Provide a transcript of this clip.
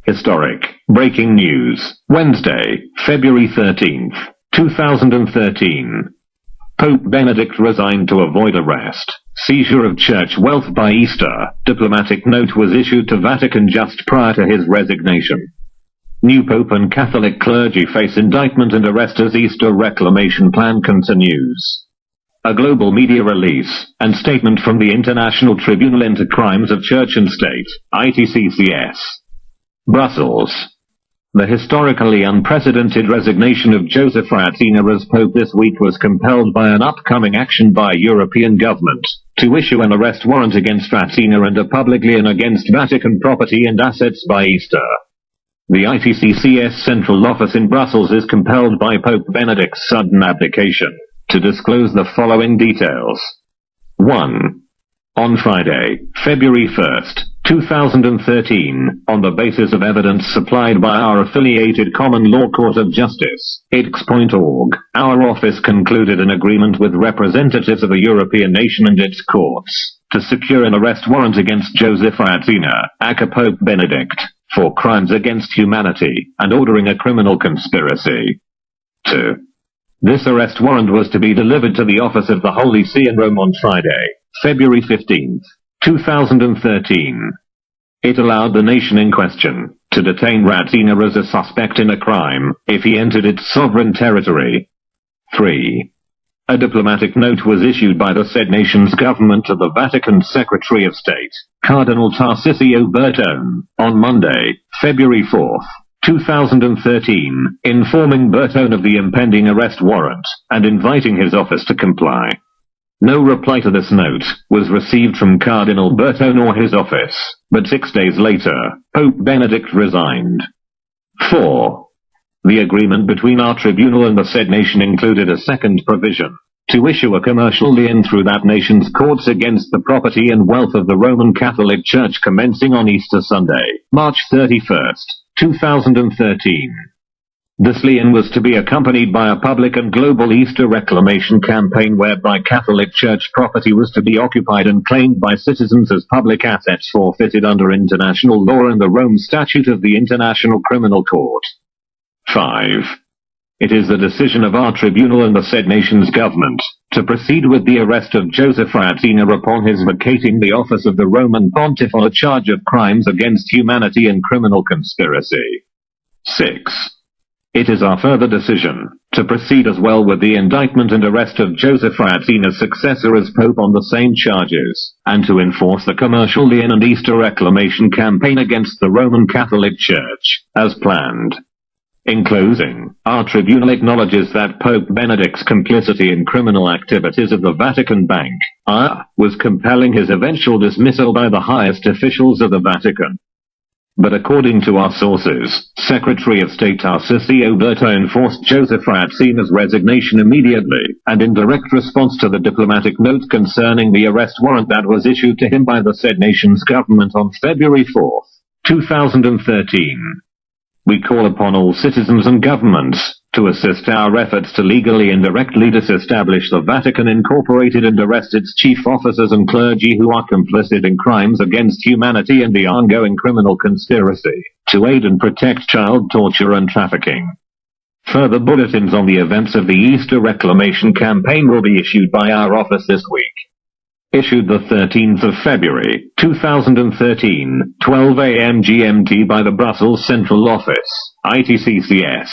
Historic breaking news. Wednesday, February 13th, 2013. Pope Benedict resigned to avoid arrest. Seizure of church wealth by Easter. Diplomatic note was issued to Vatican just prior to his resignation. New Pope and Catholic clergy face indictment and arrest as Easter reclamation plan continues. A global media release and statement from the International Tribunal into Crimes of Church and State, ITCCS. Brussels. The historically unprecedented resignation of Joseph Ratzinger as Pope this week was compelled by an upcoming action by European government to issue an arrest warrant against Ratzinger and a public lien against Vatican property and assets by Easter. The ITCCS Central Office in Brussels is compelled by Pope Benedict's sudden abdication to disclose the following details. 1. On Friday, February 1st, 2013, on the basis of evidence supplied by our affiliated Common Law Court of Justice, ITCCS.org, our office concluded an agreement with representatives of a European nation and its courts to secure an arrest warrant against Joseph Ratzinger, aka Pope Benedict, for crimes against humanity and ordering a criminal conspiracy. 2. This arrest warrant was to be delivered to the Office of the Holy See in Rome on Friday, February 15th, 2013. It allowed the nation in question to detain Ratzinger as a suspect in a crime if he entered its sovereign territory. 3. A diplomatic note was issued by the said nation's government to the Vatican Secretary of State, Cardinal Tarcisio Bertone, on Monday, February 4th, 2013, informing Bertone of the impending arrest warrant and inviting his office to comply. No reply to this note was received from Cardinal Bertone or his office, but 6 days later, Pope Benedict resigned. 4. The agreement between our tribunal and the said nation included a second provision to issue a commercial lien through that nation's courts against the property and wealth of the Roman Catholic Church commencing on Easter Sunday, March 31st, 2013. This lien was to be accompanied by a public and global Easter reclamation campaign whereby Catholic Church property was to be occupied and claimed by citizens as public assets forfeited under international law and the Rome Statute of the International Criminal Court. 5. It is the decision of our tribunal and the said nation's government to proceed with the arrest of Joseph Ratzinger upon his vacating the office of the Roman Pontiff on a charge of crimes against humanity and criminal conspiracy. 6. It is our further decision to proceed as well with the indictment and arrest of Joseph Ratzinger's successor as Pope on the same charges, and to enforce the commercial lien and Easter reclamation campaign against the Roman Catholic Church, as planned. In closing, our tribunal acknowledges that Pope Benedict's complicity in criminal activities of the Vatican Bank, was compelling his eventual dismissal by the highest officials of the Vatican. But according to our sources, Secretary of State Tarcisio Bertone forced Joseph Ratzinger's resignation immediately, and in direct response to the diplomatic note concerning the arrest warrant that was issued to him by the said nation's government on February 4th, 2013. We call upon all citizens and governments to assist our efforts to legally and directly disestablish the Vatican Incorporated and arrest its chief officers and clergy who are complicit in crimes against humanity and the ongoing criminal conspiracy to aid and protect child torture and trafficking. Further bulletins on the events of the Easter Reclamation campaign will be issued by our office this week. Issued the 13th of February, 2013, 12 a.m. GMT by the Brussels Central Office, ITCCS.